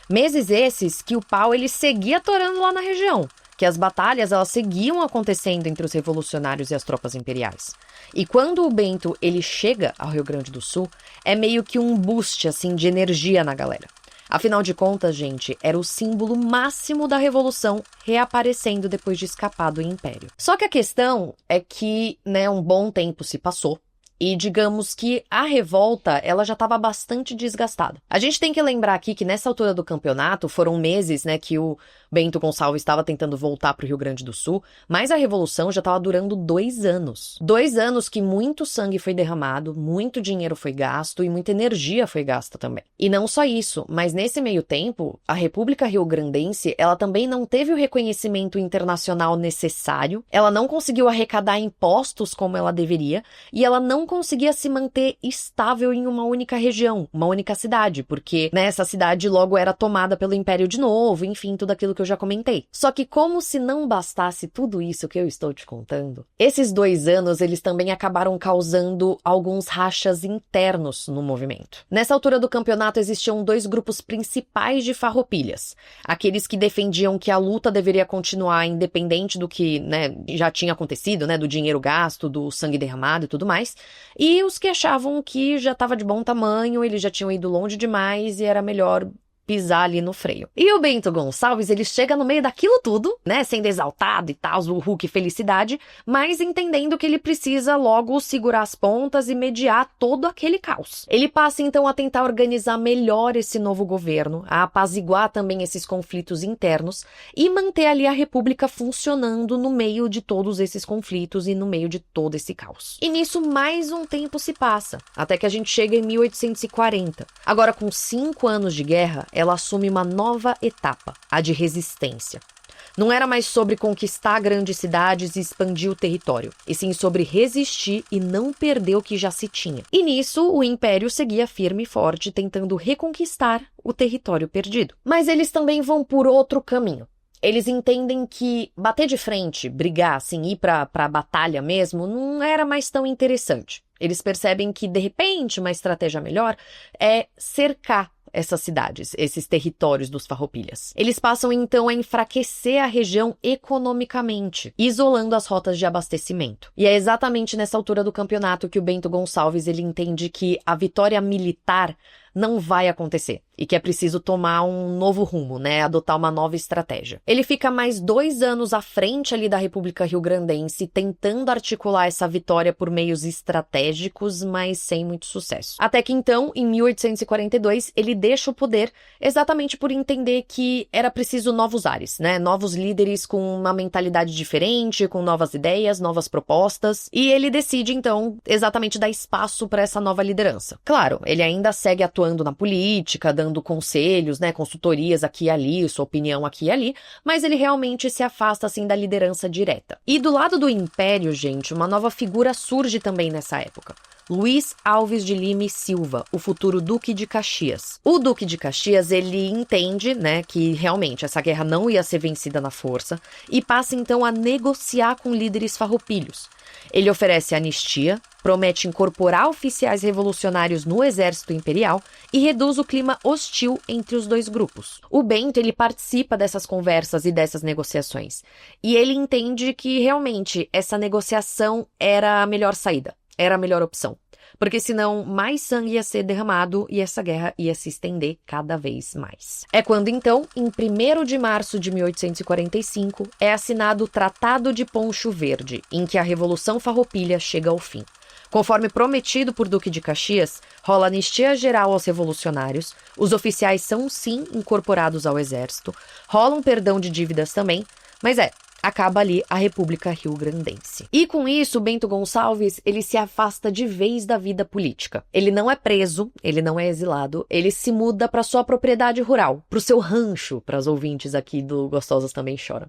Meses esses que o pau, ele seguia atorando lá na região, que as batalhas, elas seguiam acontecendo entre os revolucionários e as tropas imperiais. E quando o Bento, ele chega ao Rio Grande do Sul, é meio que um boost, assim, de energia na galera. Afinal de contas, gente, era o símbolo máximo da revolução reaparecendo depois de escapar do Império. Só que a questão é que, né, um bom tempo se passou e digamos que a revolta, ela já estava bastante desgastada. A gente tem que lembrar aqui que nessa altura do campeonato foram meses, né, que o Bento Gonçalves estava tentando voltar para o Rio Grande do Sul, mas a revolução já estava durando 2 anos. 2 anos que muito sangue foi derramado, muito dinheiro foi gasto e muita energia foi gasta também. E não só isso, mas nesse meio tempo, a República Rio-Grandense, ela também não teve o reconhecimento internacional necessário, ela não conseguiu arrecadar impostos como ela deveria, e ela não conseguia se manter estável em uma única região, uma única cidade, porque, né, essa cidade logo era tomada pelo Império de novo, enfim, tudo aquilo que eu já comentei. Só que como se não bastasse tudo isso que eu estou te contando, esses 2 anos, eles também acabaram causando alguns rachas internos no movimento. Nessa altura do campeonato existiam 2 grupos principais de farroupilhas. Aqueles que defendiam que a luta deveria continuar independente do que, né, já tinha acontecido, né, do dinheiro gasto, do sangue derramado e tudo mais, e os que achavam que já estava de bom tamanho, eles já tinham ido longe demais e era melhor pisar ali no freio. E o Bento Gonçalves, ele chega no meio daquilo tudo, né, sendo exaltado e tal, o Hulk felicidade, mas entendendo que ele precisa logo segurar as pontas e mediar todo aquele caos. Ele passa então a tentar organizar melhor esse novo governo, a apaziguar também esses conflitos internos e manter ali a República funcionando no meio de todos esses conflitos e no meio de todo esse caos. E nisso mais um tempo se passa, até que a gente chega em 1840. Agora, com 5 anos de guerra, ela assume uma nova etapa, a de resistência. Não era mais sobre conquistar grandes cidades e expandir o território, e sim sobre resistir e não perder o que já se tinha. E nisso, o Império seguia firme e forte, tentando reconquistar o território perdido. Mas eles também vão por outro caminho. Eles entendem que bater de frente, brigar, assim, ir pra batalha mesmo, não era mais tão interessante. Eles percebem que, de repente, uma estratégia melhor é cercar essas cidades, esses territórios dos farroupilhas. Eles passam então a enfraquecer a região economicamente, isolando as rotas de abastecimento. E é exatamente nessa altura do campeonato que o Bento Gonçalves ele entende que a vitória militar não vai acontecer e que é preciso tomar um novo rumo, né, adotar uma nova estratégia. Ele fica mais 2 anos à frente ali da República Rio-Grandense, tentando articular essa vitória por meios estratégicos, mas sem muito sucesso. Até que então, em 1842, ele deixa o poder exatamente por entender que era preciso novos ares, né, novos líderes com uma mentalidade diferente, com novas ideias, novas propostas, e ele decide então exatamente dar espaço para essa nova liderança. Claro, ele ainda segue atuando na política, dando conselhos, né, consultorias aqui e ali, sua opinião aqui e ali, mas ele realmente se afasta, assim, da liderança direta. E do lado do Império, gente, uma nova figura surge também nessa época. Luiz Alves de Lima e Silva, o futuro Duque de Caxias. O Duque de Caxias, ele entende, né, que realmente essa guerra não ia ser vencida na força e passa então a negociar com líderes farroupilhos. Ele oferece anistia, promete incorporar oficiais revolucionários no exército imperial e reduz o clima hostil entre os dois grupos. O Bento, ele participa dessas conversas e dessas negociações. E ele entende que realmente essa negociação era a melhor saída, era a melhor opção. Porque senão mais sangue ia ser derramado e essa guerra ia se estender cada vez mais. É quando então, em 1º de março de 1845, é assinado o Tratado de Poncho Verde, em que a Revolução Farroupilha chega ao fim. Conforme prometido por Duque de Caxias, rola anistia geral aos revolucionários, os oficiais são sim incorporados ao exército, rola um perdão de dívidas também, mas acaba ali a República Rio-Grandense. E com isso, Bento Gonçalves, ele se afasta de vez da vida política. Ele não é preso, ele não é exilado, ele se muda para sua propriedade rural, para o seu rancho, para os ouvintes aqui do Gostosas Também Choram.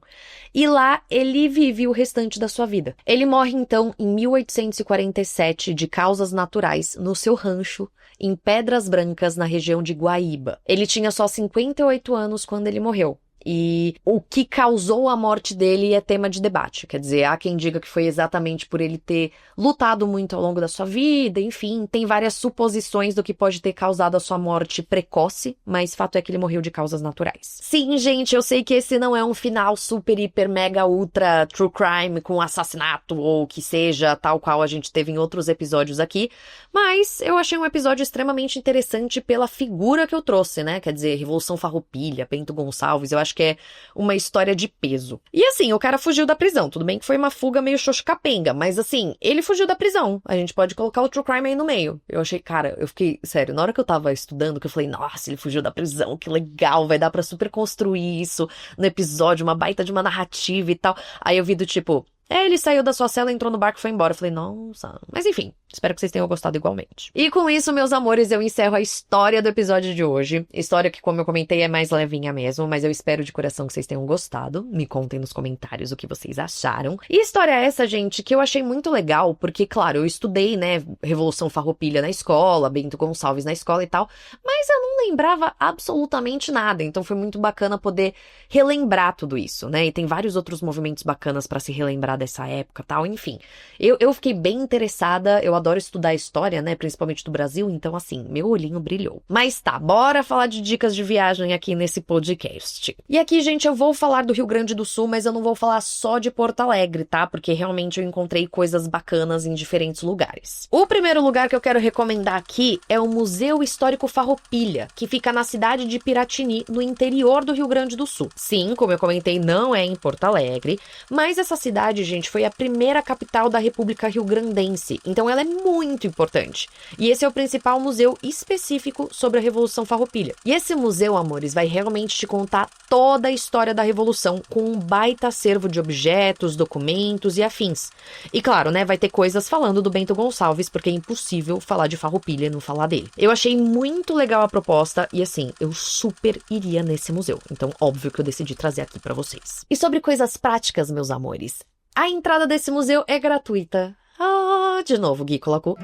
E lá ele vive o restante da sua vida. Ele morre então em 1847 de causas naturais no seu rancho, em Pedras Brancas, na região de Guaíba. Ele tinha só 58 anos quando ele morreu. E o que causou a morte dele é tema de debate. Quer dizer, há quem diga que foi exatamente por ele ter lutado muito ao longo da sua vida, enfim, tem várias suposições do que pode ter causado a sua morte precoce, mas fato é que ele morreu de causas naturais. Sim, gente, eu sei que esse não é um final super, hiper, mega, ultra true crime com assassinato ou que seja, tal qual a gente teve em outros episódios aqui, mas eu achei um episódio extremamente interessante pela figura que eu trouxe, né? Quer dizer, Revolução Farroupilha, Bento Gonçalves, eu acho que é uma história de peso. E assim, o cara fugiu da prisão. Tudo bem que foi uma fuga meio xoxo-capenga, mas assim, ele fugiu da prisão. A gente pode colocar o true crime aí no meio. Eu achei, cara, eu fiquei, sério, na hora que eu tava estudando, que eu falei, nossa, ele fugiu da prisão, que legal, vai dar pra super construir isso no episódio, uma baita de uma narrativa e tal. Aí eu vi do tipo, ele saiu da sua cela, entrou no barco e foi embora. Eu falei, nossa. Mas enfim, espero que vocês tenham gostado igualmente. E com isso, meus amores, eu encerro a história do episódio de hoje. História que, como eu comentei, é mais levinha mesmo, mas eu espero de coração que vocês tenham gostado. Me contem nos comentários o que vocês acharam. E história essa, gente, que eu achei muito legal, porque, claro, eu estudei, né, Revolução Farroupilha na escola, Bento Gonçalves na escola e tal, mas eu não lembrava absolutamente nada. Então foi muito bacana poder relembrar tudo isso, né? E tem vários outros movimentos bacanas pra se relembrar dessa época, tal, enfim. Eu fiquei bem interessada, eu adoro estudar história, né, principalmente do Brasil, então assim, meu olhinho brilhou. Mas tá, bora falar de dicas de viagem aqui nesse podcast. E aqui, gente, eu vou falar do Rio Grande do Sul, mas eu não vou falar só de Porto Alegre, tá? Porque realmente eu encontrei coisas bacanas em diferentes lugares. O primeiro lugar que eu quero recomendar aqui é o Museu Histórico Farroupilha, que fica na cidade de Piratini, no interior do Rio Grande do Sul. Sim, como eu comentei, não é em Porto Alegre, mas essa cidade, gente, foi a primeira capital da República Rio-Grandense, então ela é muito importante. E esse é o principal museu específico sobre a Revolução Farroupilha. E esse museu, amores, vai realmente te contar toda a história da Revolução, com um baita acervo de objetos, documentos e afins. E claro, né, vai ter coisas falando do Bento Gonçalves, porque é impossível falar de Farroupilha e não falar dele. Eu achei muito legal a proposta e assim, eu super iria nesse museu. Então, óbvio que eu decidi trazer aqui pra vocês. E sobre coisas práticas, meus amores, a entrada desse museu é gratuita. De novo, Gui colocou.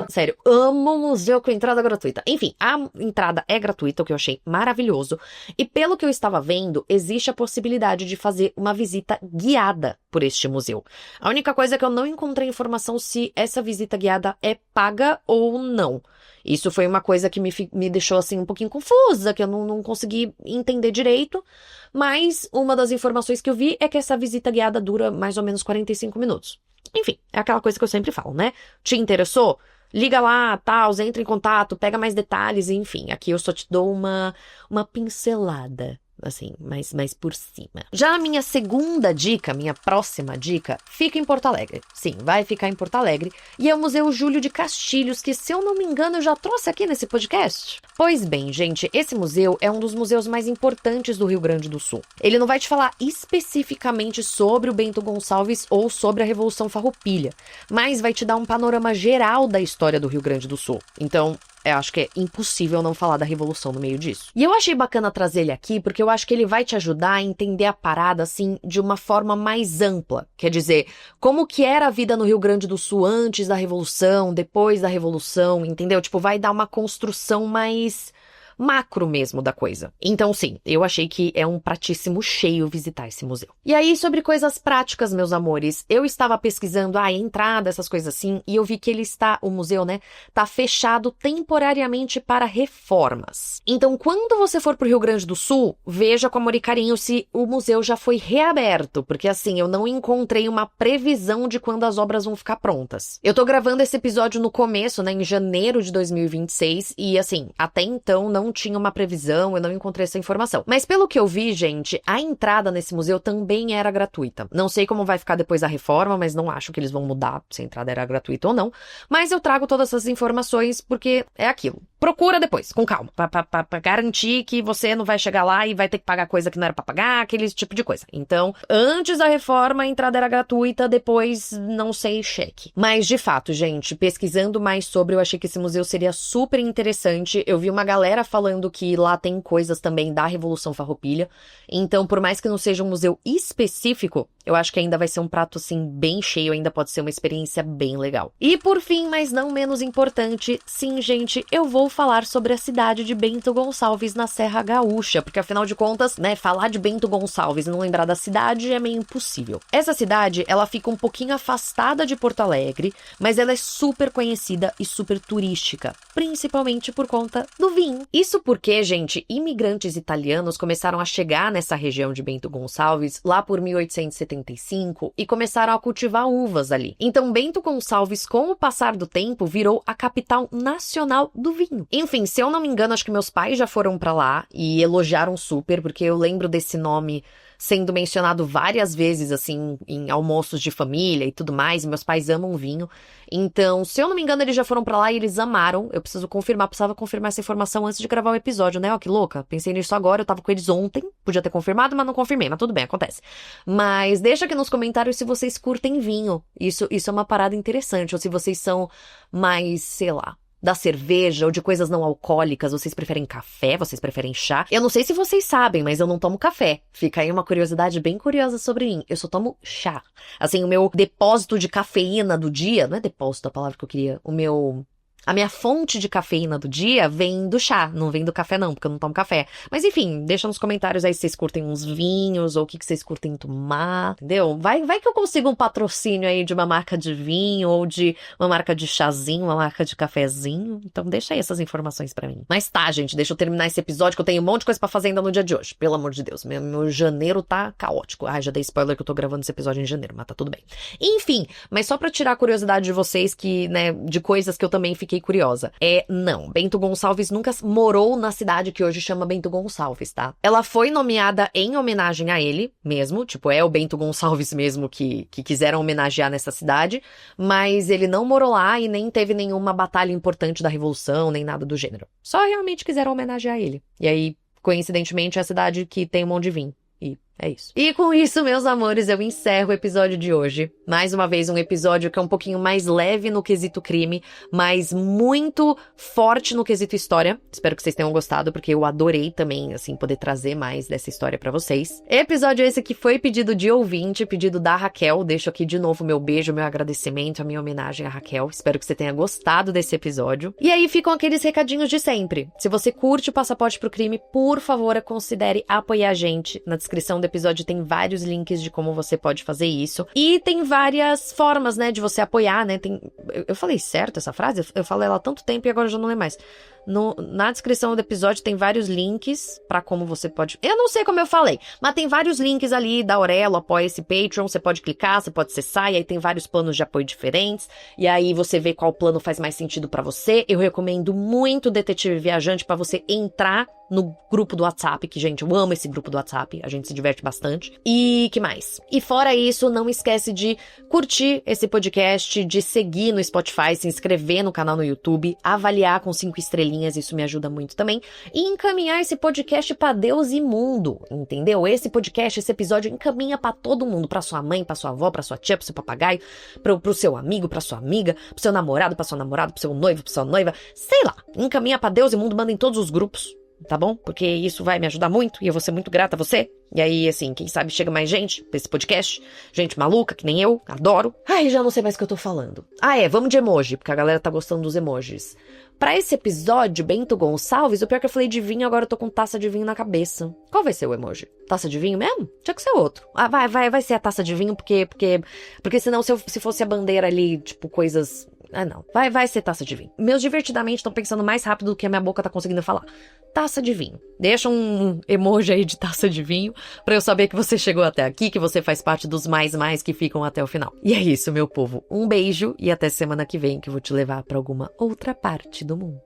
Sério, amo museu com entrada gratuita. Enfim, a entrada é gratuita, o que eu achei maravilhoso. E pelo que eu estava vendo, existe a possibilidade de fazer uma visita guiada por este museu. A única coisa é que eu não encontrei informação se essa visita guiada é paga ou não. Isso foi uma coisa que me deixou assim um pouquinho confusa, que eu não consegui entender direito. Mas uma das informações que eu vi é que essa visita guiada dura mais ou menos 45 minutos. Enfim, é aquela coisa que eu sempre falo, né? Te interessou? Liga lá, tal, entra em contato, pega mais detalhes, enfim. Aqui eu só te dou uma pincelada, assim, mais por cima. Já a minha segunda dica, minha próxima dica, fica em Porto Alegre. Sim, vai ficar em Porto Alegre. E é o Museu Júlio de Castilhos, que, se eu não me engano, eu já trouxe aqui nesse podcast. Pois bem, gente, esse museu é um dos museus mais importantes do Rio Grande do Sul. Ele não vai te falar especificamente sobre o Bento Gonçalves ou sobre a Revolução Farroupilha, mas vai te dar um panorama geral da história do Rio Grande do Sul. Então, eu acho que é impossível não falar da Revolução no meio disso. E eu achei bacana trazer ele aqui porque eu acho que ele vai te ajudar a entender a parada, assim, de uma forma mais ampla. Quer dizer, como que era a vida no Rio Grande do Sul antes da Revolução, depois da Revolução, entendeu? Tipo, vai dar uma construção mais macro mesmo da coisa. Então, sim, eu achei que é um pratíssimo cheio visitar esse museu. E aí, sobre coisas práticas, meus amores, eu estava pesquisando a entrada, essas coisas assim, e eu vi que o museu, né, tá fechado temporariamente para reformas. Então, quando você for pro Rio Grande do Sul, veja com amor e carinho se o museu já foi reaberto, porque assim, eu não encontrei uma previsão de quando as obras vão ficar prontas. Eu tô gravando esse episódio no começo, né, em janeiro de 2026, e assim, até então não tinha uma previsão, eu não encontrei essa informação. Mas pelo que eu vi, gente, a entrada nesse museu também era gratuita. Não sei como vai ficar depois da reforma, mas não acho que eles vão mudar se a entrada era gratuita ou não. Mas eu trago todas essas informações porque é aquilo. Procura depois, com calma, pra garantir que você não vai chegar lá e vai ter que pagar coisa que não era pra pagar, aquele tipo de coisa. Então, antes da reforma, a entrada era gratuita, depois, não sei, cheque. Mas, de fato, gente, pesquisando mais sobre, eu achei que esse museu seria super interessante. Eu vi uma galera falando que lá tem coisas também da Revolução Farroupilha. Então, por mais que não seja um museu específico, eu acho que ainda vai ser um prato, assim, bem cheio, ainda pode ser uma experiência bem legal. E, por fim, mas não menos importante, sim, gente, eu vou falar sobre a cidade de Bento Gonçalves na Serra Gaúcha, porque afinal de contas, né, falar de Bento Gonçalves e não lembrar da cidade é meio impossível. Essa cidade, ela fica um pouquinho afastada de Porto Alegre, mas ela é super conhecida e super turística, principalmente por conta do vinho. Isso porque, gente, imigrantes italianos começaram a chegar nessa região de Bento Gonçalves lá por 1875 e começaram a cultivar uvas ali. Então, Bento Gonçalves, com o passar do tempo, virou a capital nacional do vinho. Enfim, se eu não me engano, acho que meus pais já foram pra lá e elogiaram super, porque eu lembro desse nome sendo mencionado várias vezes, assim, em almoços de família e tudo mais, e meus pais amam vinho. Então, se eu não me engano, eles já foram pra lá e eles amaram. Eu precisava confirmar essa informação antes de gravar o episódio, né? Ó, que louca. Pensei nisso agora, eu tava com eles ontem. Podia ter confirmado, mas não confirmei, mas tudo bem, acontece. Mas deixa aqui nos comentários se vocês curtem vinho. Isso é uma parada interessante, ou se vocês são mais, sei lá, da cerveja ou de coisas não alcoólicas. Vocês preferem café? Vocês preferem chá? Eu não sei se vocês sabem, mas eu não tomo café. Fica aí uma curiosidade bem curiosa sobre mim. Eu só tomo chá. Assim, o meu depósito de cafeína do dia, não é depósito a palavra que eu queria, o meu A minha fonte de cafeína do dia vem do chá, não vem do café não, porque eu não tomo café. Mas enfim, deixa nos comentários aí se vocês curtem uns vinhos ou o que vocês curtem tomar, entendeu? Vai que eu consigo um patrocínio aí de uma marca de vinho ou de uma marca de chazinho, uma marca de cafezinho. Então deixa aí essas informações pra mim. Mas tá, gente, deixa eu terminar esse episódio que eu tenho um monte de coisa pra fazer ainda no dia de hoje. Pelo amor de Deus, meu janeiro tá caótico. Ai, já dei spoiler que eu tô gravando esse episódio em janeiro, mas tá tudo bem. Enfim, mas só pra tirar a curiosidade de vocês que, né, de coisas que eu também fiquei curiosa. Não, Bento Gonçalves nunca morou na cidade que hoje chama Bento Gonçalves, tá? Ela foi nomeada em homenagem a ele mesmo, tipo, é o Bento Gonçalves mesmo que quiseram homenagear nessa cidade, mas ele não morou lá e nem teve nenhuma batalha importante da Revolução, nem nada do gênero. Só realmente quiseram homenagear ele. E aí, coincidentemente, é a cidade que tem um monte de vinho. E é isso. E com isso, meus amores, eu encerro o episódio de hoje. Mais uma vez, um episódio que é um pouquinho mais leve no quesito crime, mas muito forte no quesito história. Espero que vocês tenham gostado, porque eu adorei também, assim, poder trazer mais dessa história pra vocês. Episódio esse que foi pedido de ouvinte, pedido da Raquel. Deixo aqui de novo meu beijo, meu agradecimento, a minha homenagem à Raquel. Espero que você tenha gostado desse episódio. E aí ficam aqueles recadinhos de sempre. Se você curte o Passaporte pro Crime, por favor, considere apoiar a gente. Na descrição do episódio tem vários links de como você pode fazer isso. E tem várias formas, né, de você apoiar, né? Eu falei certo essa frase? Eu falei ela há tanto tempo e agora eu já não lembro mais. Na descrição do episódio tem vários links pra como você pode... Eu não sei como eu falei, mas tem vários links ali da Aurelo, Apoia-se, Patreon. Você pode clicar, você pode acessar, e aí tem vários planos de apoio diferentes. E aí você vê qual plano faz mais sentido pra você. Eu recomendo muito o Detetive Viajante pra você entrar no grupo do WhatsApp, que, gente, eu amo esse grupo do WhatsApp, a gente se diverte bastante. E que mais? E fora isso, não esquece de curtir esse podcast, de seguir no Spotify, se inscrever no canal no YouTube, avaliar com 5 estrelinhas, isso me ajuda muito também, e encaminhar esse podcast pra Deus e mundo, entendeu? Esse podcast, esse episódio encaminha pra todo mundo, pra sua mãe, pra sua avó, pra sua tia, pro seu papagaio, pro seu amigo, pra sua amiga, pro seu namorado, pra sua namorada, pro seu noivo, pra sua noiva, sei lá, encaminha pra Deus e mundo, manda em todos os grupos. Tá bom? Porque isso vai me ajudar muito e eu vou ser muito grata a você. E aí, assim, quem sabe chega mais gente pra esse podcast. Gente maluca, que nem eu, adoro. Ai, já não sei mais o que eu tô falando. Vamos de emoji, porque a galera tá gostando dos emojis. Pra esse episódio, Bento Gonçalves, o pior que eu falei de vinho, agora eu tô com taça de vinho na cabeça. Qual vai ser o emoji? Taça de vinho mesmo? Tinha que ser outro. Vai ser a taça de vinho, porque senão se fosse a bandeira ali, tipo, coisas... não. Vai ser taça de vinho. Meus divertidamente estão pensando mais rápido do que a minha boca tá conseguindo falar. Taça de vinho. Deixa um emoji aí de taça de vinho pra eu saber que você chegou até aqui, que você faz parte dos mais que ficam até o final. E é isso, meu povo. Um beijo e até semana que vem, que eu vou te levar pra alguma outra parte do mundo.